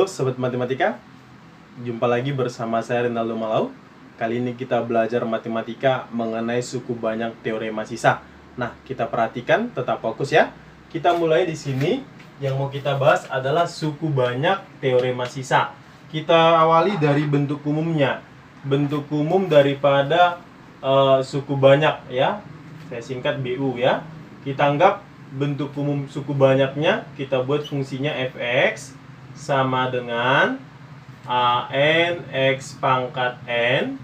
Halo Sobat Matematika, jumpa lagi bersama saya Rinaldo Malau. Kali ini kita belajar matematika mengenai suku banyak teorema sisa. Nah, kita perhatikan, tetap fokus ya. Kita mulai di sini. Yang mau kita bahas adalah suku banyak teorema sisa. Kita awali dari bentuk umumnya. Bentuk umum daripada suku banyak ya. Saya singkat BU ya. Kita anggap bentuk umum suku banyaknya, kita buat fungsinya fx sama dengan an x pangkat n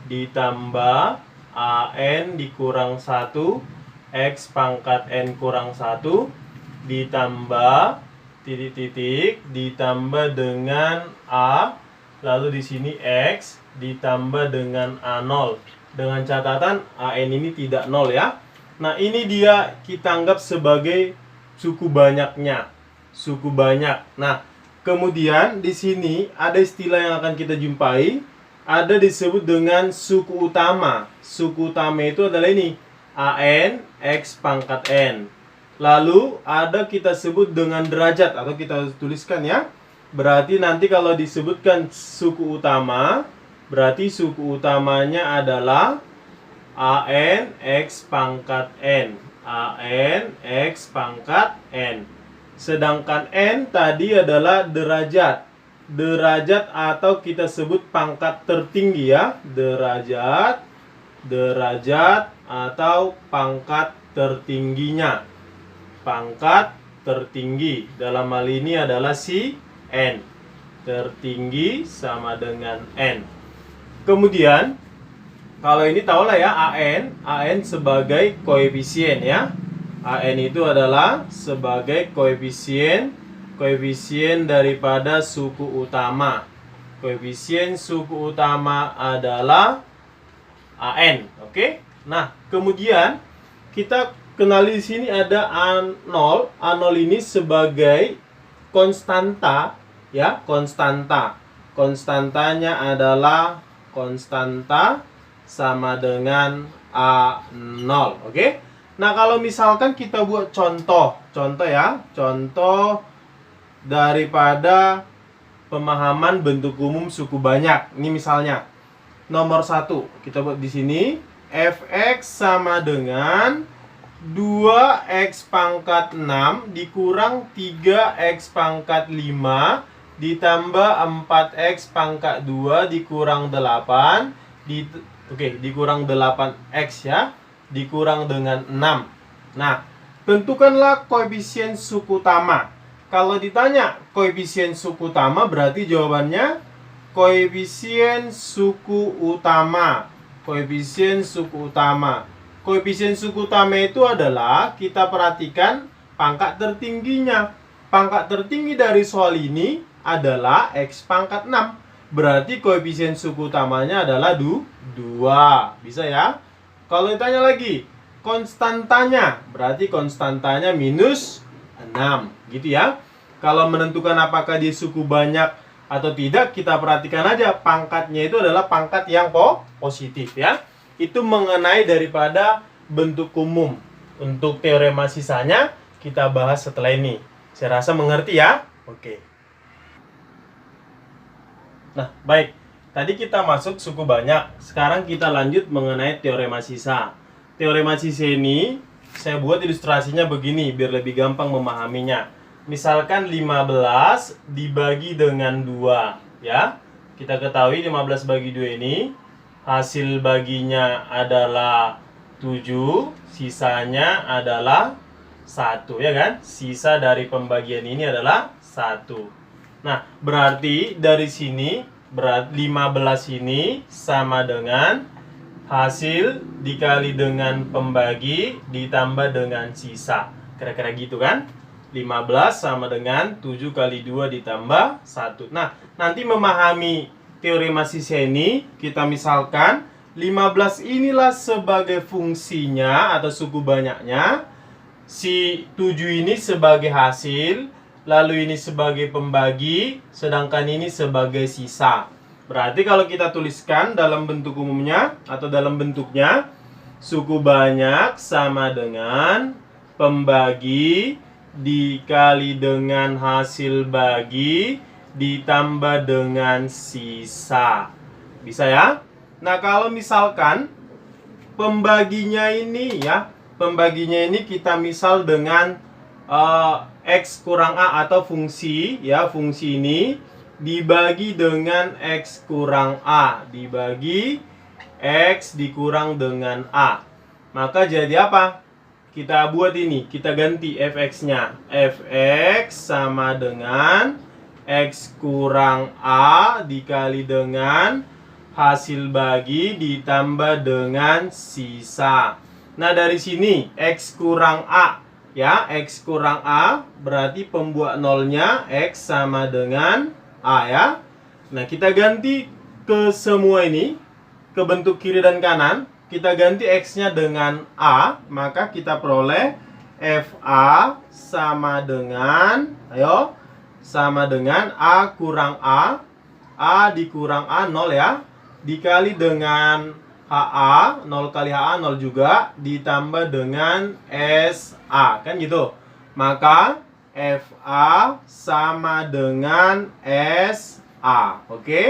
ditambah an dikurang 1 x pangkat n kurang 1 ditambah titik-titik ditambah dengan a, lalu di sini x ditambah dengan a0, dengan catatan an ini tidak 0 ya. Nah, ini dia kita anggap sebagai suku banyaknya, suku banyak. Nah, kemudian di sini ada istilah yang akan kita jumpai, ada disebut dengan suku utama. Suku utama itu adalah ini, an x pangkat n. Lalu ada kita sebut dengan derajat atau kita tuliskan ya. Berarti nanti kalau disebutkan suku utama, berarti suku utamanya adalah an x pangkat n, an x pangkat n. Sedangkan n tadi adalah derajat. Derajat atau kita sebut pangkat tertinggi ya. Derajat atau pangkat tertingginya. Pangkat tertinggi dalam hal ini adalah si n. Tertinggi sama dengan n. Kemudian kalau ini tahulah ya, an sebagai koefisien ya. An itu adalah sebagai koefisien daripada suku utama. Koefisien suku utama adalah an, oke? Nah, kemudian kita kenali di sini ada a0. A0 ini sebagai konstanta ya, konstanta. Konstantanya adalah konstanta sama dengan A0, oke? Nah, kalau misalkan kita buat contoh ya, contoh daripada pemahaman bentuk umum suku banyak. Ini misalnya nomor 1, kita buat di sini fx sama dengan 2x pangkat 6 dikurang 3x pangkat 5 ditambah 4x pangkat 2 dikurang 8 dikurang 8x ya, dikurang dengan 6. Nah, tentukanlah koefisien suku utama. Kalau ditanya koefisien suku utama, berarti jawabannya koefisien suku utama. Koefisien suku utama. Koefisien suku utama itu adalah, kita perhatikan pangkat tertingginya. Pangkat tertinggi dari soal ini adalah x pangkat 6. Berarti koefisien suku utamanya adalah 2. Bisa ya? Kalau ditanya lagi, konstantanya, berarti konstantanya minus 6. Gitu ya. Kalau menentukan apakah dia suku banyak atau tidak, kita perhatikan aja pangkatnya itu adalah pangkat yang positif ya. Itu mengenai daripada bentuk umum. Untuk teorema sisanya kita bahas setelah ini. Saya rasa mengerti ya? Oke. Nah, baik. Tadi kita masuk suku banyak. Sekarang kita lanjut mengenai teorema sisa. Teorema sisa ini saya buat ilustrasinya begini biar lebih gampang memahaminya. Misalkan 15 dibagi dengan 2 ya. Kita ketahui 15 bagi 2 ini hasil baginya adalah 7, sisanya adalah 1 ya kan? Sisa dari pembagian ini adalah 1. Nah, berarti dari sini 15 ini sama dengan hasil dikali dengan pembagi ditambah dengan sisa. Kira-kira gitu kan? 15 sama dengan 7 kali 2 ditambah 1. Nah, nanti memahami teorema sisa ini, kita misalkan 15 inilah sebagai fungsinya atau suku banyaknya. Si 7 ini sebagai hasil, lalu ini sebagai pembagi, sedangkan ini sebagai sisa. Berarti kalau kita tuliskan dalam bentuk umumnya atau dalam bentuknya, suku banyak sama dengan pembagi dikali dengan hasil bagi ditambah dengan sisa. Bisa ya? Nah, kalau misalkan pembaginya ini ya, pembaginya ini kita misal dengan X kurang A atau fungsi ya, fungsi ini dibagi dengan X kurang A, dibagi X dikurang dengan A. Maka jadi apa? Kita buat ini, kita ganti fx-nya. Fx sama dengan X kurang A dikali dengan hasil bagi ditambah dengan sisa. Nah, dari sini X kurang A ya, X kurang A berarti pembuat nolnya X sama dengan A ya. Nah, kita ganti ke semua ini, ke bentuk kiri dan kanan. Kita ganti X-nya dengan A, maka kita peroleh FA sama dengan, ayo, sama dengan A kurang A dikurang A 0 ya, dikali dengan HA, 0 kali HA 0 juga, ditambah dengan SA, kan gitu. Maka FA sama dengan SA, oke?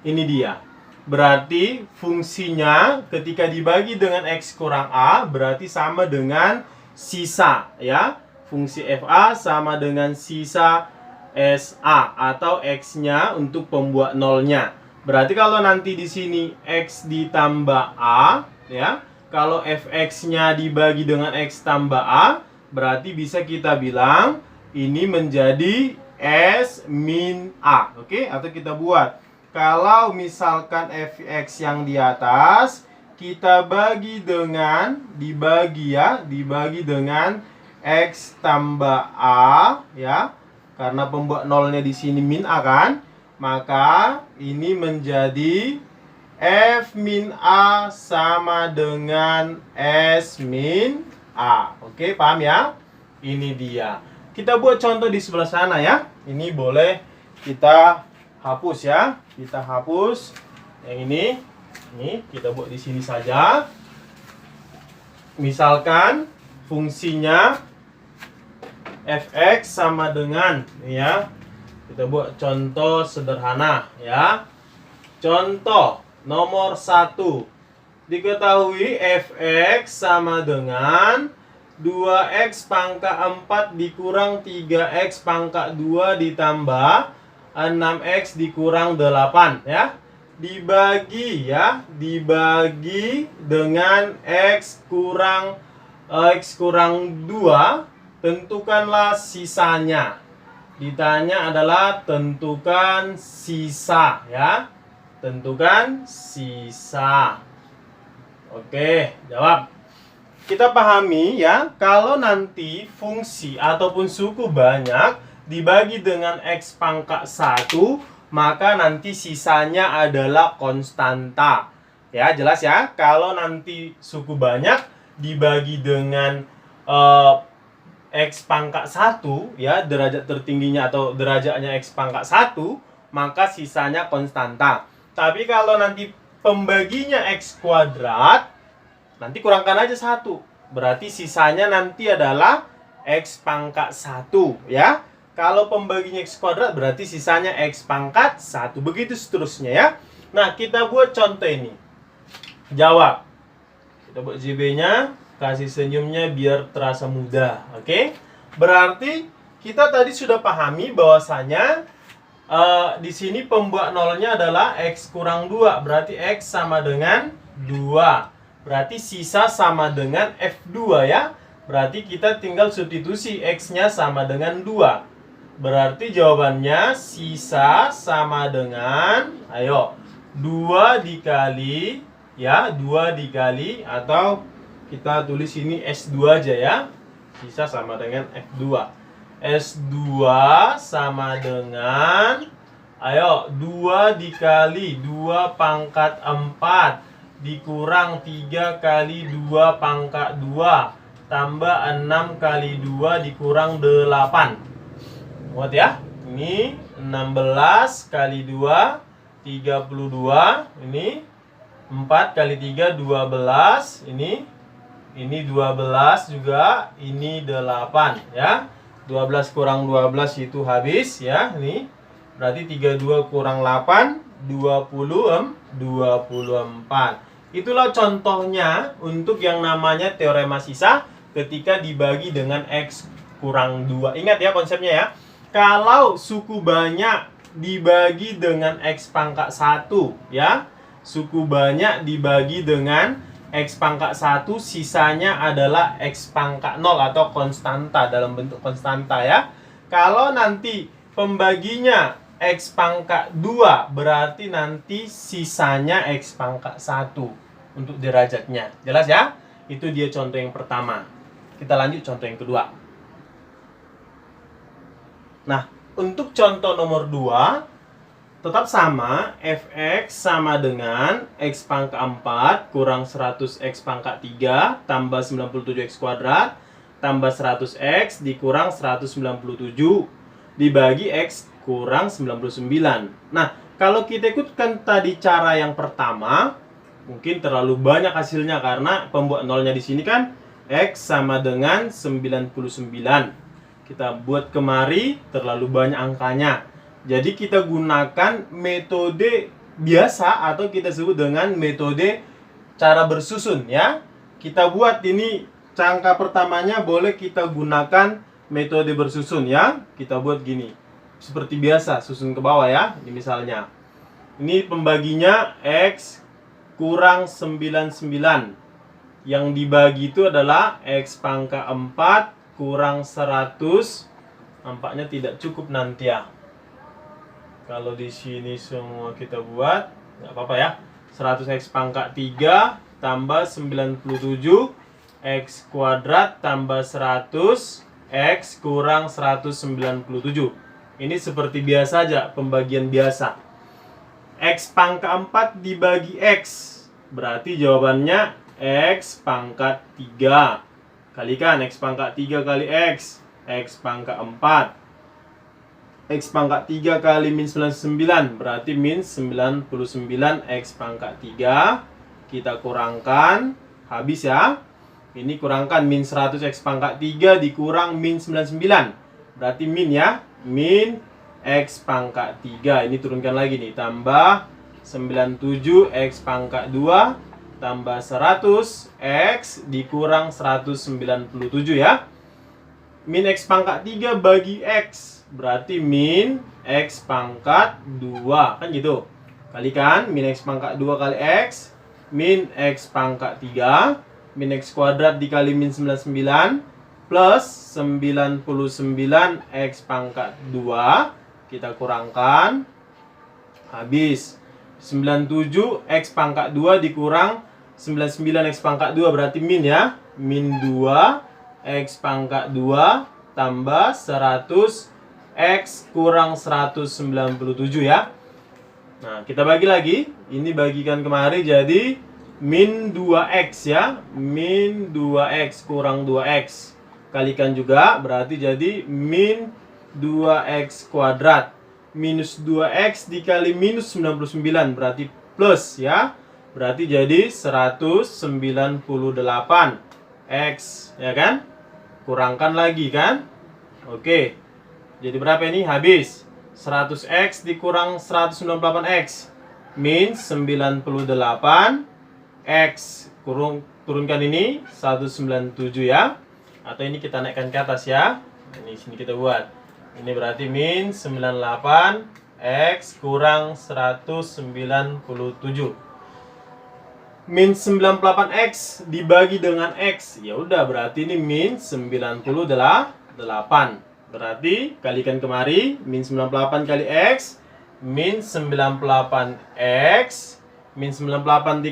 Ini dia. Berarti fungsinya ketika dibagi dengan X kurang A berarti sama dengan sisa ya. Fungsi FA sama dengan sisa SA atau X-nya untuk pembuat nolnya. Berarti kalau nanti di sini X ditambah A ya, kalau fx-nya dibagi dengan X tambah A, berarti bisa kita bilang ini menjadi S min A. Oke, atau kita buat kalau misalkan fx yang di atas kita bagi dengan dibagi dengan X tambah A ya. Karena pembuat nolnya di sini min A kan? Maka ini menjadi F min A sama dengan S min A. Oke, paham ya? Ini dia. Kita buat contoh di sebelah sana ya. Ini boleh kita hapus ya. Kita hapus yang ini. Ini kita buat di sini saja. Misalkan fungsinya fx sama dengan ya. Kita buat contoh sederhana ya. Contoh nomor 1. Diketahui fx sama dengan 2x pangkat 4 dikurang 3x pangkat 2 ditambah 6x dikurang 8 ya. Dibagi ya, dibagi dengan x kurang 2, tentukanlah sisanya. Ditanya adalah tentukan sisa ya. Tentukan sisa. Oke, jawab. Kita pahami ya, kalau nanti fungsi ataupun suku banyak dibagi dengan X pangkat 1, maka nanti sisanya adalah konstanta. Ya, jelas ya. Kalau nanti suku banyak dibagi dengan X pangkat 1, ya, derajat tertingginya atau derajatnya X pangkat 1, maka sisanya konstanta. Tapi kalau nanti pembaginya X kuadrat, nanti kurangkan aja 1. Berarti sisanya nanti adalah X pangkat 1, ya. Kalau pembaginya X kuadrat berarti sisanya X pangkat 1. Begitu seterusnya ya. Nah, kita buat contoh ini. Jawab. Kita buat JB-nya. Kasih senyumnya biar terasa mudah. Oke. Berarti kita tadi sudah pahami bahwasanya di sini pembuat nolnya adalah X kurang 2. Berarti X sama dengan 2. Berarti sisa sama dengan F2 ya. Berarti kita tinggal substitusi X-nya sama dengan 2. Berarti jawabannya sisa sama dengan, ayo, 2 dikali, ya, 2 dikali, atau kita tulis ini S2 aja ya. Sisa sama dengan F2. S2 sama dengan, ayo, 2 dikali 2 pangkat 4 dikurang 3 kali 2 pangkat 2 tambah 6 kali 2 dikurang 8. Muat ya? Ini 16 kali 2 32. Ini 4 kali 3 12. Ini 12 juga. Ini 8 ya. 12 kurang 12 itu habis ya. Ini Berarti 32 kurang 8, 24. Itulah contohnya untuk yang namanya teorema sisa ketika dibagi dengan X kurang 2. Ingat ya konsepnya ya. Kalau suku banyak dibagi dengan X pangkat 1 ya. Suku banyak dibagi dengan X pangkat 1, sisanya adalah X pangkat 0 atau konstanta dalam bentuk konstanta ya. Kalau nanti pembaginya X pangkat 2, berarti nanti sisanya X pangkat 1 untuk derajatnya. Jelas ya? Itu dia contoh yang pertama. Kita lanjut contoh yang kedua. Nah, untuk contoh nomor 2, tetap sama, fx sama dengan x pangkat 4 kurang 100 x pangkat 3 tambah 97x kuadrat tambah 100x dikurang 197 dibagi x kurang 99. Nah, kalau kita ikutkan tadi cara yang pertama, mungkin terlalu banyak hasilnya karena pembuat nolnya di sini kan x sama dengan 99. Kita buat kemari terlalu banyak angkanya. Jadi kita gunakan metode biasa atau kita sebut dengan metode cara bersusun ya. Kita buat ini angka pertamanya boleh kita gunakan metode bersusun ya. Kita buat gini. Seperti biasa susun ke bawah ya. Ini misalnya. Ini pembaginya X kurang 99. Yang dibagi itu adalah X pangkat 4 kurang 100. Nampaknya tidak cukup nanti ya. Kalau di sini semua kita buat, nggak apa-apa ya. 100x pangkat 3 tambah 97 x kuadrat tambah 100 x kurang 197. Ini seperti biasa aja, pembagian biasa. X pangkat 4 dibagi x, berarti jawabannya x pangkat 3. Kalikan x pangkat 3 kali x pangkat 4. X pangkat 3 kali min 99 berarti min 99 X pangkat 3. Kita kurangkan, habis ya. Ini kurangkan min 100 X pangkat 3 dikurang min 99. Berarti min ya, min X pangkat 3. Ini turunkan lagi nih, tambah 97 X pangkat 2 tambah 100 X dikurang 197 ya. Min X pangkat 3 bagi X berarti min X pangkat 2. Kan gitu. Kalikan min X pangkat 2 kali X, min X pangkat 3, min X kuadrat dikali min 99 plus 99 X pangkat 2. Kita kurangkan, habis 97 X pangkat 2 dikurang 99 X pangkat 2 berarti min ya, min 2 X pangkat 2 tambah 100 X kurang 197 ya. Nah, kita bagi lagi. Ini bagikan kemari jadi min 2X ya. Min 2X kurang 2X. Kalikan juga berarti jadi min 2X kuadrat. Minus 2X dikali minus 99 berarti plus ya. Berarti jadi 198 X ya kan. Kurangkan lagi kan. Oke. Jadi berapa ini? Habis 100x dikurang 198x min 98 x turunkan ini 197 ya. Atau ini kita naikkan ke atas ya. Ini sini kita buat. Ini berarti min 98 x kurang 197. Min 98x dibagi dengan x. Ya udah berarti ini min 98. Berarti kalikan kemari, min 98 kali X, min 98X, min 98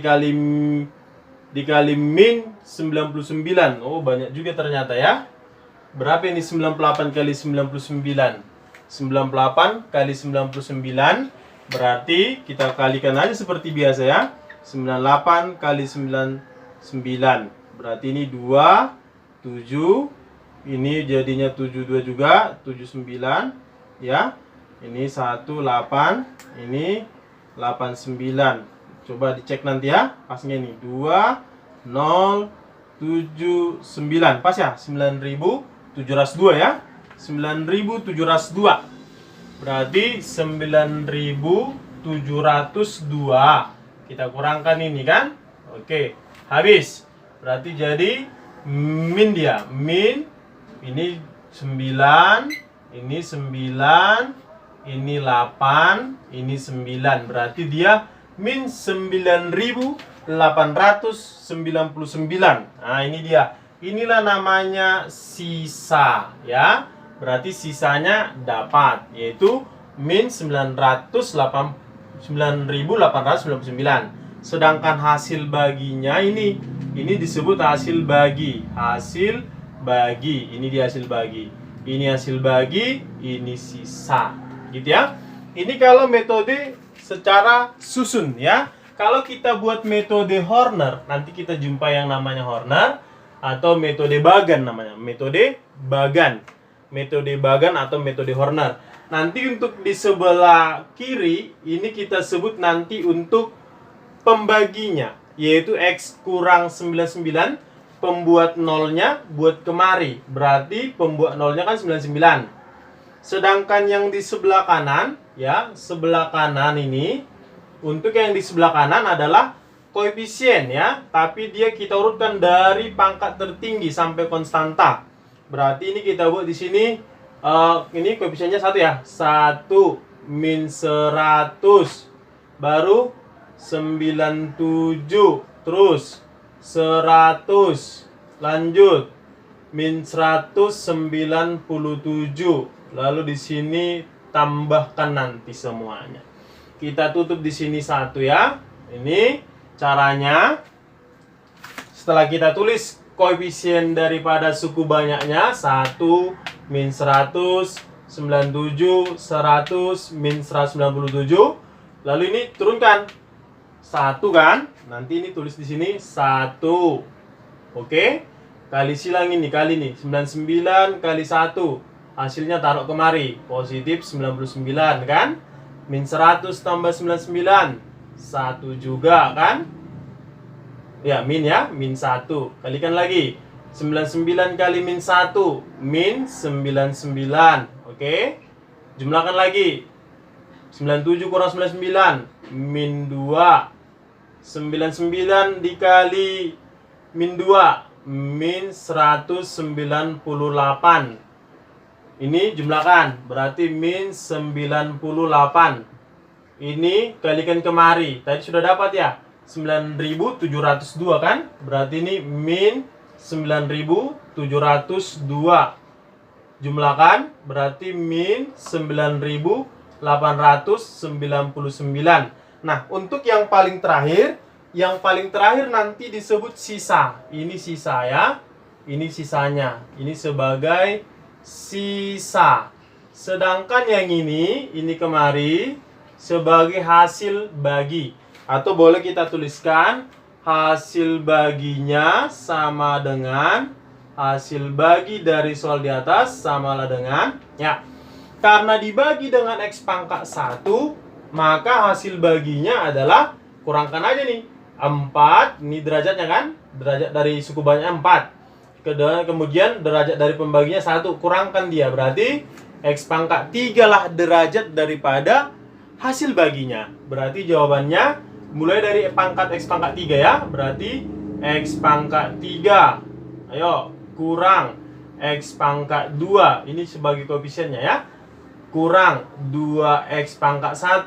dikali min 99. Oh, banyak juga ternyata ya. Berapa ini 98 kali 99? 98 kali 99, berarti kita kalikan aja seperti biasa ya. 98 kali 99, berarti ini 2, 7. Ini jadinya 72 juga, 79 ya. Ini 18, ini 89. Coba dicek nanti ya, pasnya ini 2079. Pas ya? 9702 ya. 9702. berarti 9.702. Kita kurangkan ini kan. Oke, habis. Berarti jadi min dia. Min ini 9, ini 9, ini 8, ini 9. Berarti dia min 9.899. Nah, ini dia. Inilah namanya sisa ya. Berarti sisanya dapat, yaitu min 9.899. Sedangkan hasil baginya ini disebut hasil bagi. Hasil bagi. Ini dia hasil bagi. Ini hasil bagi, ini sisa. Gitu ya. Ini kalau metode secara susun ya. Kalau kita buat metode Horner, nanti kita jumpa yang namanya Horner atau metode Bagan namanya. Metode Bagan. Metode Bagan atau metode Horner. Nanti untuk di sebelah kiri ini kita sebut nanti untuk pembaginya, yaitu X kurang 99, pembuat nolnya buat kemari. Berarti pembuat nolnya kan 99. Sedangkan yang di sebelah kanan ya, sebelah kanan ini, untuk yang di sebelah kanan adalah koefisien ya, tapi dia kita urutkan dari pangkat tertinggi sampai konstanta. Berarti ini kita buat di sini ini koefisiennya 1 ya. 1 min 100 baru 97, terus 100, lanjut min 197. Lalu di sini tambahkan nanti semuanya. Kita tutup di sini 1 ya. Ini caranya. Setelah kita tulis koefisien daripada suku banyaknya 1 min 100, 97, 100, min 197. Lalu ini turunkan 1 kan? Nanti ini tulis di sini 1. Oke? Kali silang ini, kali ini 99 kali 1. Hasilnya taruh kemari, positif 99 kan? Min 100 tambah 99, 1 juga kan? Ya, min ya, min 1. Kalikan lagi. 99 kali min 1, min 99. Oke? Jumlahkan lagi. 97 kurang 99, min 2. 99 dikali min 2, min 198. Ini jumlahkan, berarti min 98. Ini kalikan kemari. Tadi sudah dapat ya, 9.702 kan? Berarti ini min 9.702. Jumlahkan, berarti min 9.899. Nah, untuk yang paling terakhir nanti disebut sisa. Ini sisa ya. Ini sisanya. Ini sebagai sisa. Sedangkan yang ini kemari sebagai hasil bagi. Atau boleh kita tuliskan hasil baginya sama dengan hasil bagi dari soal di atas samalah dengan ya. Karena dibagi dengan X pangkat 1, maka hasil baginya adalah kurangkan aja nih 4, ini derajatnya kan, derajat dari suku banyak 4. Kemudian derajat dari pembaginya 1, kurangkan dia, berarti X pangkat 3 lah derajat daripada hasil baginya. Berarti jawabannya mulai dari pangkat X pangkat 3 ya, berarti X pangkat 3 ayo kurang X pangkat 2, ini sebagai koefisiennya ya, kurang 2X pangkat 1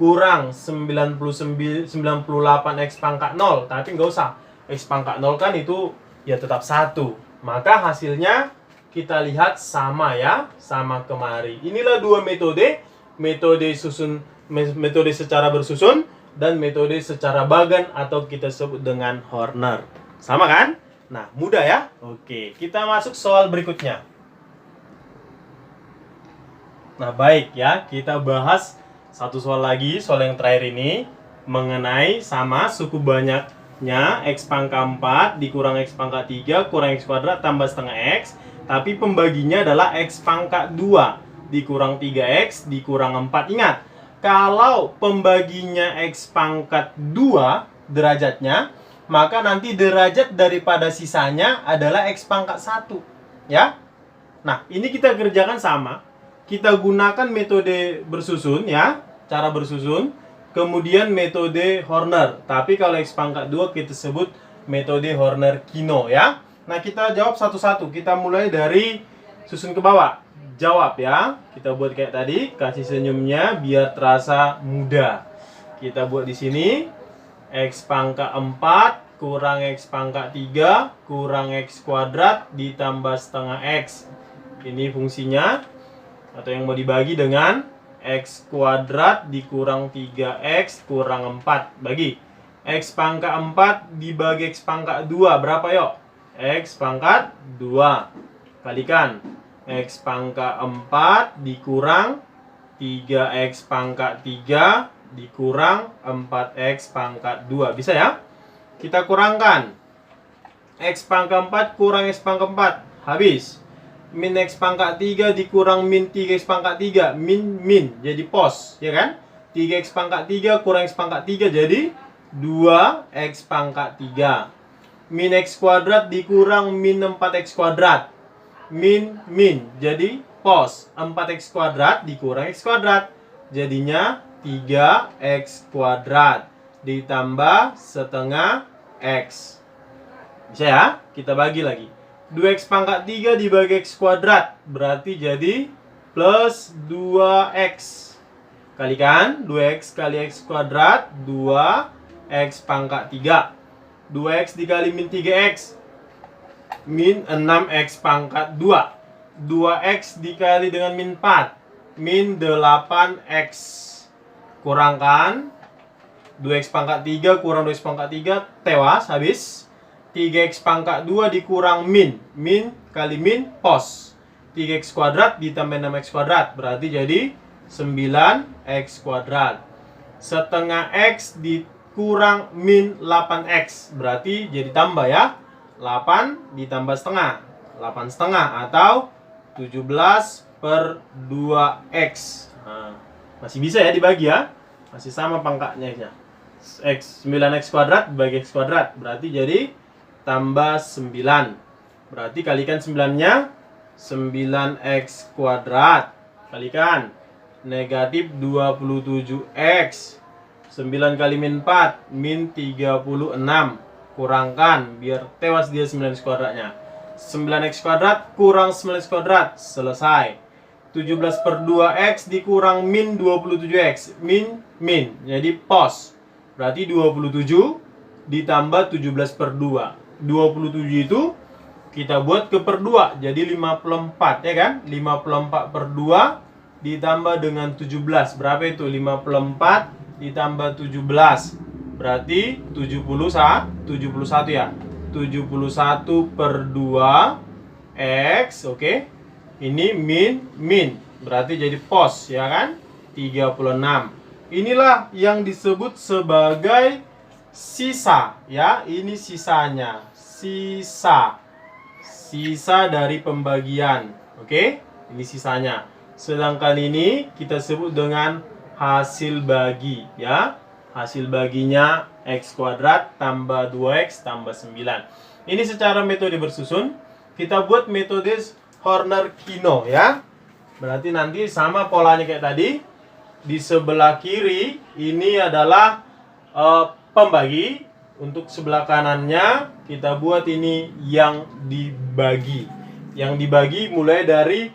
kurang 98 X pangkat 0. Tapi nggak usah, X pangkat 0 kan itu ya tetap 1. Maka hasilnya kita lihat sama ya, sama kemari. Inilah dua metode, metode secara bersusun dan metode secara bagan atau kita sebut dengan Horner. Sama kan? Nah, mudah ya? Oke, kita masuk soal berikutnya. Nah, baik ya, kita bahas satu soal lagi, soal yang terakhir ini mengenai sama suku banyaknya X pangkat 4 dikurang X pangkat 3 kurang X kuadrat tambah setengah X, tapi pembaginya adalah X pangkat 2 dikurang 3X dikurang 4. Ingat, kalau pembaginya X pangkat 2 derajatnya, maka nanti derajat daripada sisanya adalah X pangkat 1 ya. Nah, ini kita kerjakan sama. kita gunakan metode bersusun ya, cara bersusun. Kemudian metode Horner. Tapi kalau X pangkat 2 kita sebut metode Horner-Kino ya. Nah, kita jawab satu-satu. Kita mulai dari susun ke bawah. Jawab ya. Kita buat kayak tadi, kasih senyumnya biar terasa mudah. Kita buat di sini X pangkat 4 kurang X pangkat 3 kurang X kuadrat ditambah setengah X. Ini fungsinya, atau yang mau dibagi dengan X kuadrat dikurang 3X kurang 4. Bagi X pangkat 4 dibagi X pangkat 2 berapa yuk? X pangkat 2 kalikan X pangkat 4 dikurang 3X pangkat 3 dikurang 4X pangkat 2. Bisa ya? Kita kurangkan X pangkat 4 kurang X pangkat 4. Habis. Min X pangkat 3 dikurang min 3X pangkat 3. Min. Jadi pos. Ya kan? 3X pangkat 3 kurang X pangkat 3 jadi 2X pangkat 3. Min X kuadrat dikurang min 4X kuadrat. Min. Jadi pos. 4X kuadrat dikurang X kuadrat. Jadinya 3X kuadrat ditambah setengah X. Bisa ya? Kita bagi lagi. 2X pangkat 3 dibagi X kuadrat berarti jadi plus 2X. Kalikan 2X kali X kuadrat 2X pangkat 3. 2X dikali min 3X min 6X pangkat 2. 2X dikali dengan min 4 min 8X. Kurangkan 2X pangkat 3 kurang 2X pangkat 3 tewas habis. 3X pangkat 2 dikurang min kali min pos. 3X kuadrat ditambah 6X kuadrat berarti jadi 9X kuadrat. Setengah X dikurang min 8X berarti jadi tambah ya. 8 ditambah setengah 8 setengah atau 17/2X. Nah, masih bisa ya dibagi ya. Masih sama pangkatnya. X 9X kuadrat bagi X kuadrat berarti jadi tambah 9. Berarti kalikan 9-nya 9X kuadrat. Kalikan negatif 27X. 9 kali min 4 min 36. Kurangkan biar tewas dia 9X kuadratnya. 9X kuadrat kurang 9X kuadrat. Selesai. 17/2X dikurang min 27X. Min. Jadi pos. Berarti 27 ditambah 17/2. 27 itu kita buat ke per 2 jadi 54 ya kan. 54/2 ditambah dengan 17 berapa itu? 54 ditambah 17 berarti 71 ya. 71/2 X. Oke. Ini min berarti jadi pos ya kan. 36. Inilah yang disebut sebagai sisa ya. Ini sisanya. Sisa dari pembagian. Oke? Ini sisanya. Sedangkan ini kita sebut dengan hasil bagi ya. Hasil baginya X kuadrat tambah 2X tambah 9. Ini secara metode bersusun. Kita buat metode Horner-Kino ya. Berarti nanti sama polanya kayak tadi. Di sebelah kiri ini adalah pembagi. Untuk sebelah kanannya kita buat ini yang dibagi. Yang dibagi mulai dari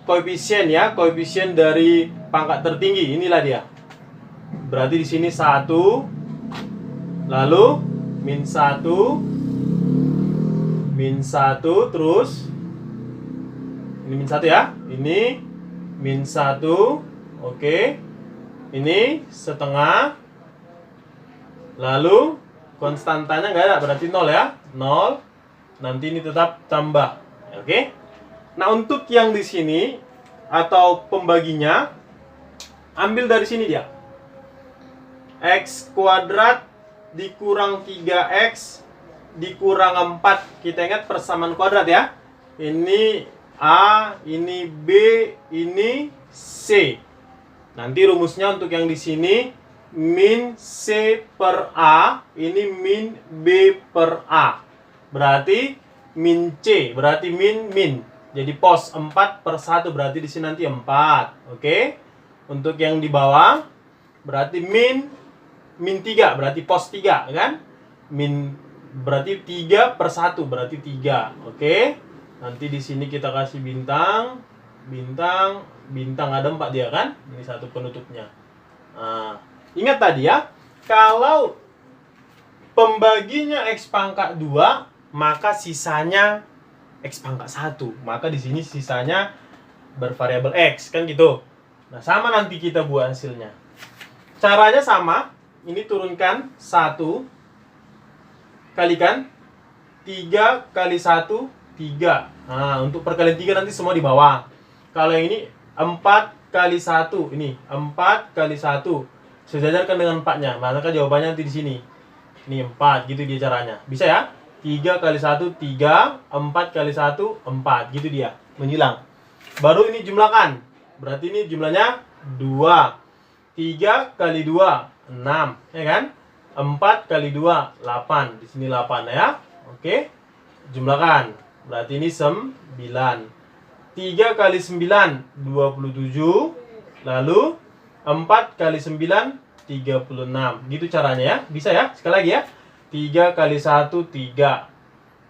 koefisien ya, koefisien dari pangkat tertinggi. Inilah dia. Berarti di sini 1, lalu min 1 terus ini min 1 ya. Ini min 1. Oke. Ini setengah. Lalu konstantanya nggak ada, berarti 0 ya. 0. Nanti ini tetap tambah. Oke. Nah, untuk yang di sini atau pembaginya ambil dari sini dia. X kuadrat dikurang 3X dikurang 4. Kita ingat persamaan kuadrat ya. Ini A, ini B, ini C. Nanti rumusnya untuk yang di sini min C per A, ini min B per A. Berarti min C, berarti min. Jadi pos 4 per 1 berarti di sini nanti 4. Oke. Untuk yang di bawah berarti min 3 berarti pos 3 kan? Min berarti 3 per 1 berarti 3. Oke. Nanti di sini kita kasih bintang ada 4 dia kan? Ini satu penutupnya. Nah, ingat tadi ya, kalau pembaginya X pangkat 2, maka sisanya X pangkat 1. Maka di sini sisanya bervariabel X, kan gitu. Nah, sama nanti kita buat hasilnya. Caranya sama. Ini turunkan 1, kalikan 3 kali 1, 3. Nah, untuk perkalian 3 nanti semua di bawah. Kalau yang ini 4 kali 1, ini 4 kali 1. Sejajarkan dengan 4-nya. Maka jawabannya nanti di sini. Ini 4, gitu dia caranya. Bisa ya? 3 kali 1, 3. 4 kali 1, 4. Gitu dia. Menyilang. Baru ini jumlahkan. Berarti ini jumlahnya 2. 3 kali 2, 6. Ya kan? 4 kali 2, 8. Di sini 8 ya. Oke. Jumlahkan. Berarti ini 9. 3 kali 9, 27. Lalu 4 kali 9, 36. Gitu caranya ya. Bisa ya? Sekali lagi ya. 3 kali 1, 3.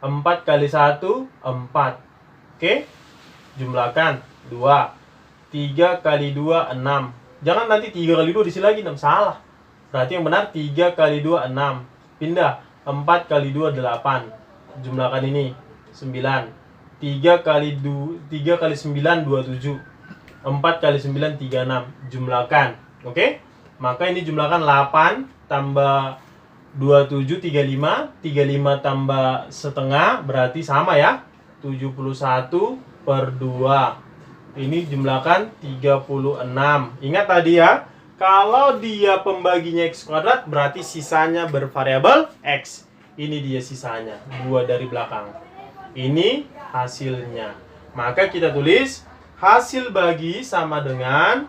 4 kali 1, 4. Oke. Jumlahkan. 2. 3 kali 2, 6. Jangan nanti 3 kali 2 di sini lagi. 6. Salah. Berarti yang benar 3 kali 2, 6. Pindah. 4 kali 2, 8. Jumlahkan ini. 9. 3 kali 9, 27. 4 kali 9, 36. Jumlahkan. Oke. Maka ini jumlahkan 8 tambah 27, 35. 35 tambah setengah berarti sama ya. 71 per 2. Ini jumlahkan 36. Ingat tadi ya, kalau dia pembaginya X kuadrat berarti sisanya bervariabel X. Ini dia sisanya, 2 dari belakang. Ini hasilnya. Maka kita tulis hasil bagi sama dengan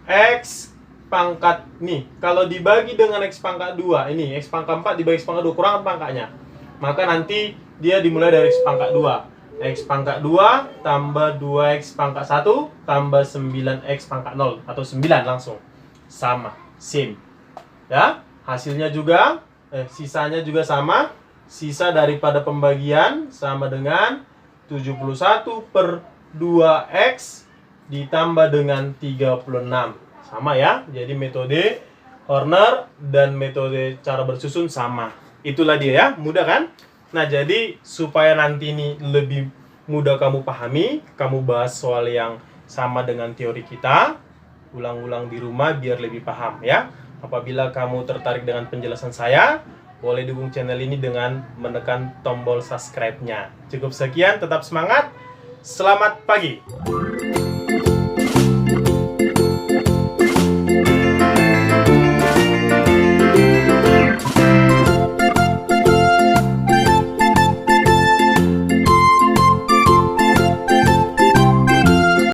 X pangkat. Nih, kalau dibagi dengan X pangkat 2, ini X pangkat 4 dibagi X pangkat 2, kurang pangkatnya. Maka nanti dia dimulai dari X pangkat 2. X pangkat 2 tambah 2X pangkat 1 tambah 9X pangkat 0. Atau 9 langsung. Sama, same. Ya, hasilnya juga, sisanya juga sama. Sisa daripada pembagian sama dengan 71 per 2X ditambah dengan 36. Sama ya. Jadi metode Horner dan metode cara bersusun sama. Itulah dia ya. Mudah kan? Nah, jadi supaya nanti ini lebih mudah kamu pahami, kamu bahas soal yang sama dengan teori kita, ulang-ulang di rumah biar lebih paham ya. Apabila kamu tertarik dengan penjelasan saya, boleh dukung channel ini dengan menekan tombol subscribe-nya. Cukup sekian, tetap semangat. Selamat pagi.